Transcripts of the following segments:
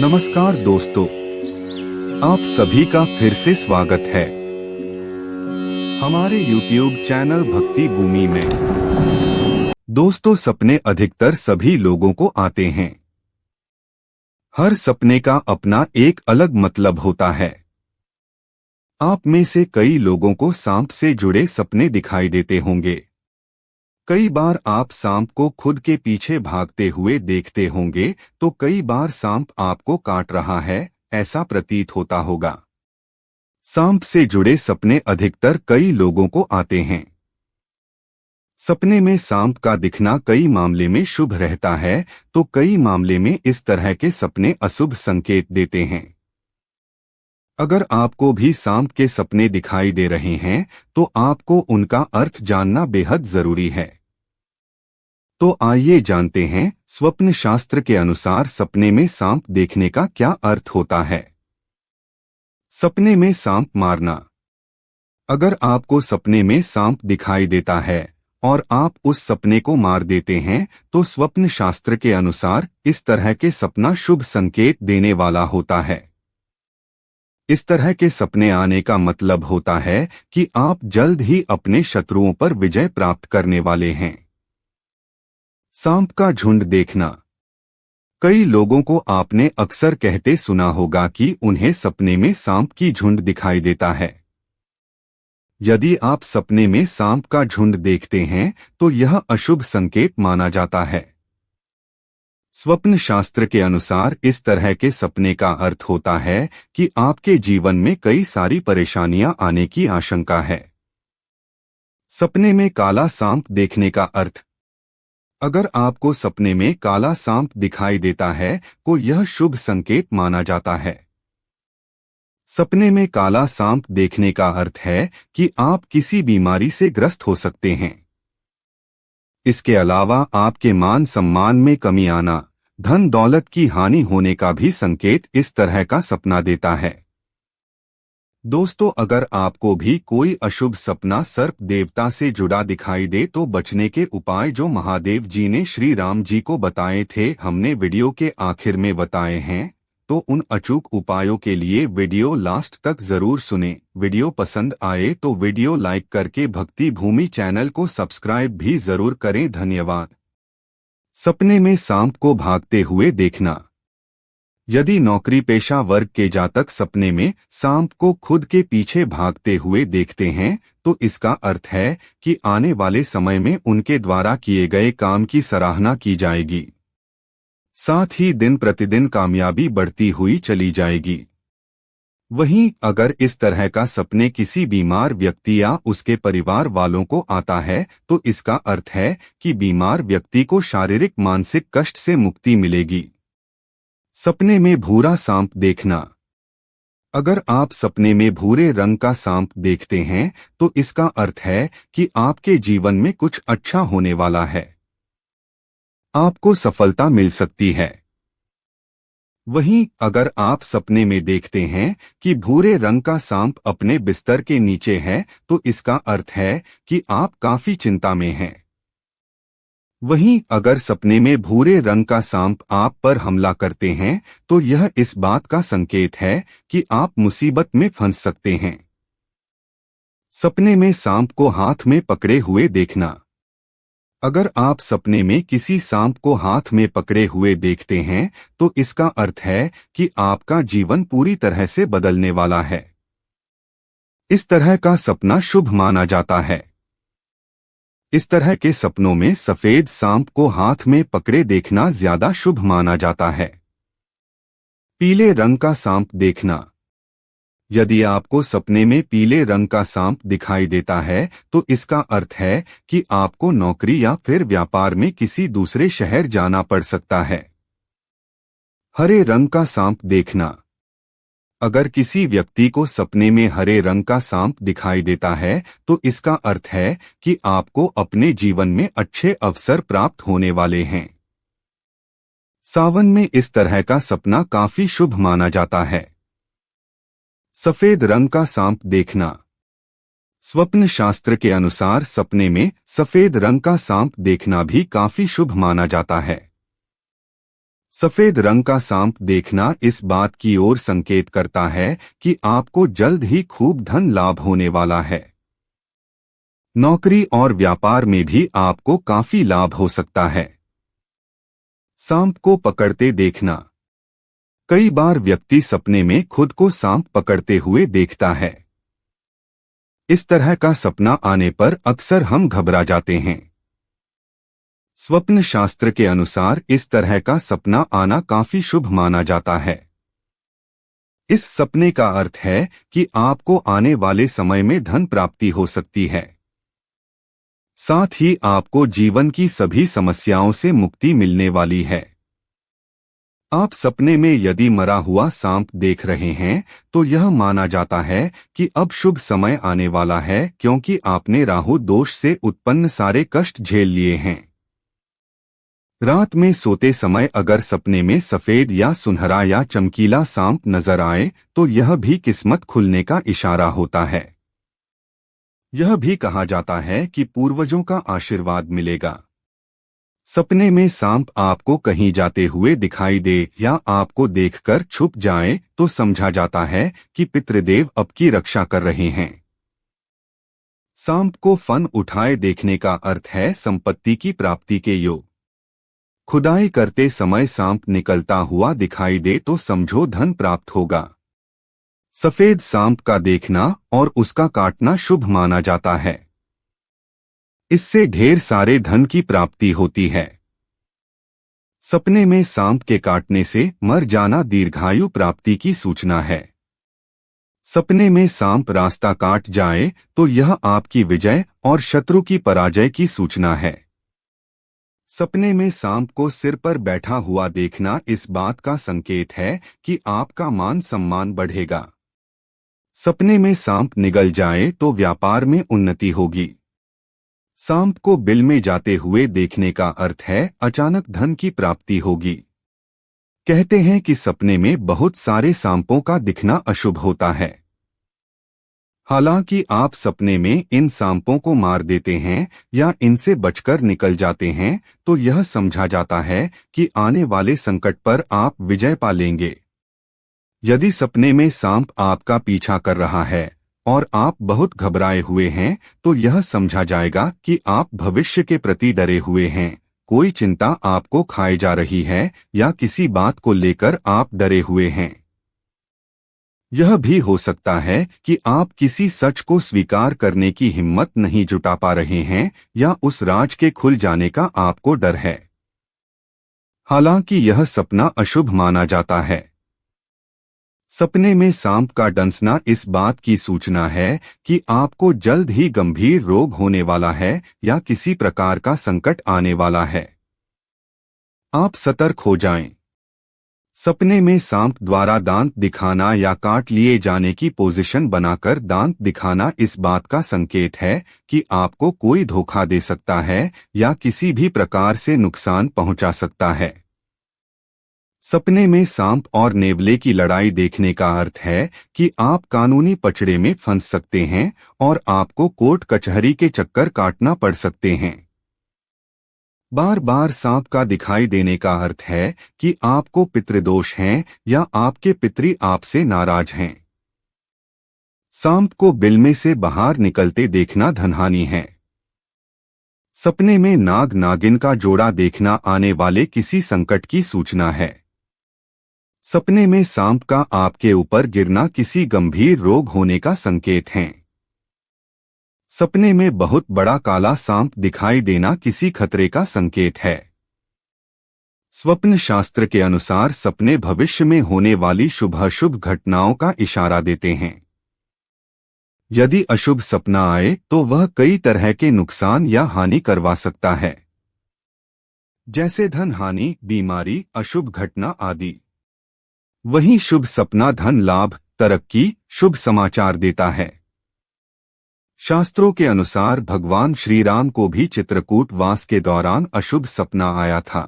नमस्कार दोस्तों, आप सभी का फिर से स्वागत है हमारे YouTube चैनल भक्ति भूमि में। दोस्तों, सपने अधिकतर सभी लोगों को आते हैं। हर सपने का अपना एक अलग मतलब होता है। आप में से कई लोगों को सांप से जुड़े सपने दिखाई देते होंगे। कई बार आप सांप को खुद के पीछे भागते हुए देखते होंगे, तो कई बार सांप आपको काट रहा है, ऐसा प्रतीत होता होगा। सांप से जुड़े सपने अधिकतर कई लोगों को आते हैं। सपने में सांप का दिखना कई मामले में शुभ रहता है, तो कई मामले में इस तरह के सपने अशुभ संकेत देते हैं। अगर आपको भी सांप के सपने दिखाई दे रहे हैं, तो आपको उनका अर्थ जानना बेहद जरूरी है। तो आइए जानते हैं, स्वप्न शास्त्र के अनुसार सपने में सांप देखने का क्या अर्थ होता है। सपने में सांप मारना। अगर आपको सपने में सांप दिखाई देता है और आप उस सपने को मार देते हैं, तो स्वप्न शास्त्र के अनुसार इस तरह के सपना शुभ संकेत देने वाला होता है। इस तरह के सपने आने का मतलब होता है कि आप जल्द ही अपने शत्रुओं पर विजय प्राप्त करने वाले हैं। सांप का झुंड देखना। कई लोगों को आपने अक्सर कहते सुना होगा कि उन्हें सपने में सांप की झुंड दिखाई देता है। यदि आप सपने में सांप का झुंड देखते हैं, तो यह अशुभ संकेत माना जाता है। स्वप्न शास्त्र के अनुसार इस तरह के सपने का अर्थ होता है कि आपके जीवन में कई सारी परेशानियां आने की आशंका है। सपने में काला सांप देखने का अर्थ। अगर आपको सपने में काला सांप दिखाई देता है, तो यह शुभ संकेत माना जाता है। सपने में काला सांप देखने का अर्थ है कि आप किसी बीमारी से ग्रस्त हो सकते हैं। इसके अलावा आपके मान सम्मान में कमी आना, धन दौलत की हानि होने का भी संकेत इस तरह का सपना देता है। दोस्तों, अगर आपको भी कोई अशुभ सपना सर्प देवता से जुड़ा दिखाई दे, तो बचने के उपाय जो महादेव जी ने श्री राम जी को बताए थे, हमने वीडियो के आखिर में बताए हैं। तो उन अचूक उपायों के लिए वीडियो लास्ट तक जरूर सुनें। वीडियो पसंद आए तो वीडियो लाइक करके भक्ति भूमि चैनल को सब्सक्राइब भी जरूर करें। धन्यवाद। सपने में सांप को भागते हुए देखना। यदि नौकरी पेशा वर्ग के जातक सपने में सांप को खुद के पीछे भागते हुए देखते हैं, तो इसका अर्थ है कि आने वाले समय में उनके द्वारा किए गए काम की सराहना की जाएगी। साथ ही दिन प्रतिदिन कामयाबी बढ़ती हुई चली जाएगी। वहीं अगर इस तरह का सपने किसी बीमार व्यक्ति या उसके परिवार वालों को आता है, तो इसका अर्थ है कि बीमार व्यक्ति को शारीरिक मानसिक कष्ट से मुक्ति मिलेगी। सपने में भूरा सांप देखना। अगर आप सपने में भूरे रंग का सांप देखते हैं, तो इसका अर्थ है कि आपके जीवन में कुछ अच्छा होने वाला है। आपको सफलता मिल सकती है। वहीं अगर आप सपने में देखते हैं कि भूरे रंग का सांप अपने बिस्तर के नीचे है, तो इसका अर्थ है कि आप काफी चिंता में हैं। वहीं अगर सपने में भूरे रंग का सांप आप पर हमला करते हैं, तो यह इस बात का संकेत है कि आप मुसीबत में फंस सकते हैं। सपने में सांप को हाथ में पकड़े हुए देखना। अगर आप सपने में किसी सांप को हाथ में पकड़े हुए देखते हैं, तो इसका अर्थ है कि आपका जीवन पूरी तरह से बदलने वाला है। इस तरह का सपना शुभ माना जाता है। इस तरह के सपनों में सफेद सांप को हाथ में पकड़े देखना ज्यादा शुभ माना जाता है। पीले रंग का सांप देखना। यदि आपको सपने में पीले रंग का सांप दिखाई देता है, तो इसका अर्थ है कि आपको नौकरी या फिर व्यापार में किसी दूसरे शहर जाना पड़ सकता है। हरे रंग का सांप देखना। अगर किसी व्यक्ति को सपने में हरे रंग का सांप दिखाई देता है, तो इसका अर्थ है कि आपको अपने जीवन में अच्छे अवसर प्राप्त होने वाले हैं। सावन में इस तरह का सपना काफी शुभ माना जाता है। सफेद रंग का सांप देखना। स्वप्न शास्त्र के अनुसार सपने में सफेद रंग का सांप देखना भी काफी शुभ माना जाता है। सफेद रंग का सांप देखना इस बात की ओर संकेत करता है कि आपको जल्द ही खूब धन लाभ होने वाला है। नौकरी और व्यापार में भी आपको काफी लाभ हो सकता है। सांप को पकड़ते देखना। कई बार व्यक्ति सपने में खुद को सांप पकड़ते हुए देखता है। इस तरह का सपना आने पर अक्सर हम घबरा जाते हैं। स्वप्न शास्त्र के अनुसार इस तरह का सपना आना काफी शुभ माना जाता है। इस सपने का अर्थ है कि आपको आने वाले समय में धन प्राप्ति हो सकती है। साथ ही आपको जीवन की सभी समस्याओं से मुक्ति मिलने वाली है। आप सपने में यदि मरा हुआ सांप देख रहे हैं तो यह माना जाता है कि अब शुभ समय आने वाला है, क्योंकि आपने राहु दोष से उत्पन्न सारे कष्ट झेल लिए हैं। रात में सोते समय अगर सपने में सफेद या सुनहरा या चमकीला सांप नजर आए तो यह भी किस्मत खुलने का इशारा होता है। यह भी कहा जाता है कि पूर्वजों का आशीर्वाद मिलेगा। सपने में सांप आपको कहीं जाते हुए दिखाई दे या आपको देखकर छुप जाए तो समझा जाता है कि पितृदेव आपकी रक्षा कर रहे हैं। सांप को फन उठाए देखने का अर्थ है संपत्ति की प्राप्ति के योग। खुदाई करते समय सांप निकलता हुआ दिखाई दे तो समझो धन प्राप्त होगा। सफेद सांप का देखना और उसका काटना शुभ माना जाता है। इससे ढेर सारे धन की प्राप्ति होती है। सपने में सांप के काटने से मर जाना दीर्घायु प्राप्ति की सूचना है। सपने में सांप रास्ता काट जाए तो यह आपकी विजय और शत्रु की पराजय की सूचना है। सपने में सांप को सिर पर बैठा हुआ देखना इस बात का संकेत है कि आपका मान सम्मान बढ़ेगा। सपने में सांप निगल जाए तो व्यापार में उन्नति होगी। सांप को बिल में जाते हुए देखने का अर्थ है अचानक धन की प्राप्ति होगी। कहते हैं कि सपने में बहुत सारे सांपों का दिखना अशुभ होता है। हालांकि आप सपने में इन सांपों को मार देते हैं या इनसे बचकर निकल जाते हैं तो यह समझा जाता है कि आने वाले संकट पर आप विजय पा लेंगे। यदि सपने में सांप आपका पीछा कर रहा है और आप बहुत घबराए हुए हैं तो यह समझा जाएगा कि आप भविष्य के प्रति डरे हुए हैं। कोई चिंता आपको खाए जा रही है या किसी बात को लेकर आप डरे हुए हैं। यह भी हो सकता है कि आप किसी सच को स्वीकार करने की हिम्मत नहीं जुटा पा रहे हैं या उस राज के खुल जाने का आपको डर है। हालांकि यह सपना अशुभ माना जाता है। सपने में सांप का डंसना इस बात की सूचना है कि आपको जल्द ही गंभीर रोग होने वाला है या किसी प्रकार का संकट आने वाला है। आप सतर्क हो जाएं। सपने में सांप द्वारा दांत दिखाना या काट लिए जाने की पोजीशन बनाकर दांत दिखाना इस बात का संकेत है कि आपको कोई धोखा दे सकता है या किसी भी प्रकार से नुकसान पहुंचा सकता है। सपने में सांप और नेवले की लड़ाई देखने का अर्थ है कि आप कानूनी पचड़े में फंस सकते हैं और आपको कोर्ट कचहरी के चक्कर काटना पड़ सकते हैं। बार बार सांप का दिखाई देने का अर्थ है कि आपको पितृदोष हैं या आपके पितृ आपसे नाराज हैं। सांप को बिल में से बाहर निकलते देखना धनहानि है। सपने में नाग नागिन का जोड़ा देखना आने वाले किसी संकट की सूचना है। सपने में सांप का आपके ऊपर गिरना किसी गंभीर रोग होने का संकेत है। सपने में बहुत बड़ा काला सांप दिखाई देना किसी खतरे का संकेत है। स्वप्न शास्त्र के अनुसार सपने भविष्य में होने वाली शुभ घटनाओं का इशारा देते हैं। यदि अशुभ सपना आए तो वह कई तरह के नुकसान या हानि करवा सकता है, जैसे धन हानि, बीमारी, अशुभ घटना आदि। वहीं शुभ सपना धन लाभ, तरक्की, शुभ समाचार देता है। शास्त्रों के अनुसार भगवान श्री राम को भी चित्रकूट वास के दौरान अशुभ सपना आया था।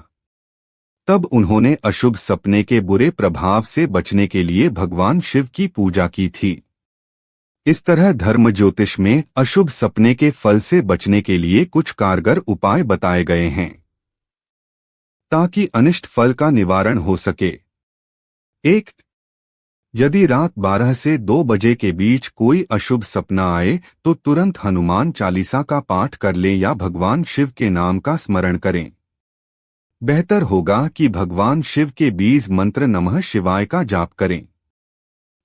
तब उन्होंने अशुभ सपने के बुरे प्रभाव से बचने के लिए भगवान शिव की पूजा की थी। इस तरह धर्म ज्योतिष में अशुभ सपने के फल से बचने के लिए कुछ कारगर उपाय बताए गए हैं। ताकि अनिष्ट फल का निवारण हो सके। 1. यदि रात 12 से 2 बजे के बीच कोई अशुभ सपना आए तो तुरंत हनुमान चालीसा का पाठ कर लें या भगवान शिव के नाम का स्मरण करें। बेहतर होगा कि भगवान शिव के बीज मंत्र नमः शिवाय का जाप करें।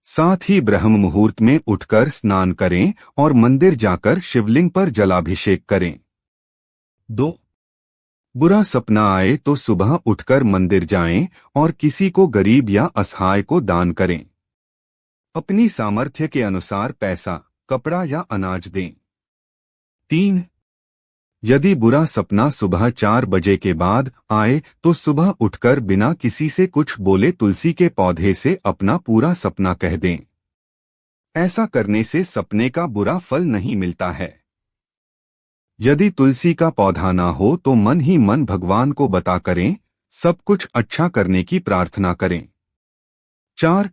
साथ ही ब्रह्म मुहूर्त में उठकर स्नान करें और मंदिर जाकर शिवलिंग पर जलाभिषेक करें। 2. बुरा सपना आए तो सुबह उठकर मंदिर जाएं और किसी को गरीब या असहाय को दान करें। अपनी सामर्थ्य के अनुसार पैसा, कपड़ा या अनाज दें। 3. यदि बुरा सपना सुबह 4 बजे के बाद आए तो सुबह उठकर बिना किसी से कुछ बोले तुलसी के पौधे से अपना पूरा सपना कह दें। ऐसा करने से सपने का बुरा फल नहीं मिलता है। यदि तुलसी का पौधा ना हो तो मन ही मन भगवान को बता करें, सब कुछ अच्छा करने की प्रार्थना करें। 4.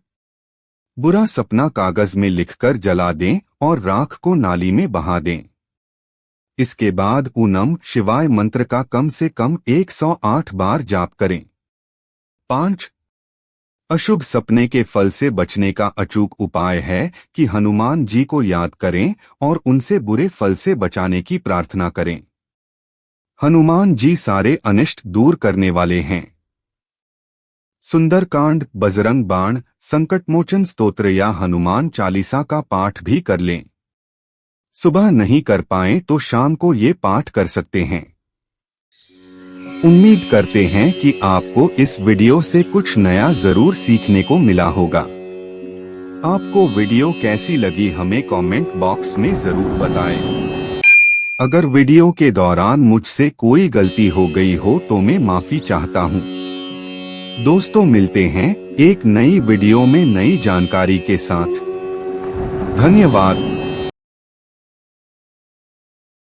बुरा सपना कागज में लिखकर जला दें और राख को नाली में बहा दें। इसके बाद ओम नमः शिवाय मंत्र का कम से कम 108 बार जाप करें। 5. अशुभ सपने के फल से बचने का अचूक उपाय है कि हनुमान जी को याद करें और उनसे बुरे फल से बचाने की प्रार्थना करें। हनुमान जी सारे अनिष्ट दूर करने वाले हैं। सुंदरकांड, बजरंग बाण, संकटमोचन स्तोत्र या हनुमान चालीसा का पाठ भी कर लें। सुबह नहीं कर पाएं तो शाम को ये पाठ कर सकते हैं। उम्मीद करते हैं कि आपको इस वीडियो से कुछ नया जरूर सीखने को मिला होगा। आपको वीडियो कैसी लगी हमें कमेंट बॉक्स में जरूर बताएं। अगर वीडियो के दौरान मुझसे कोई गलती हो गई हो तो मैं माफी चाहता हूं। दोस्तों, मिलते हैं एक नई वीडियो में नई जानकारी के साथ। धन्यवाद।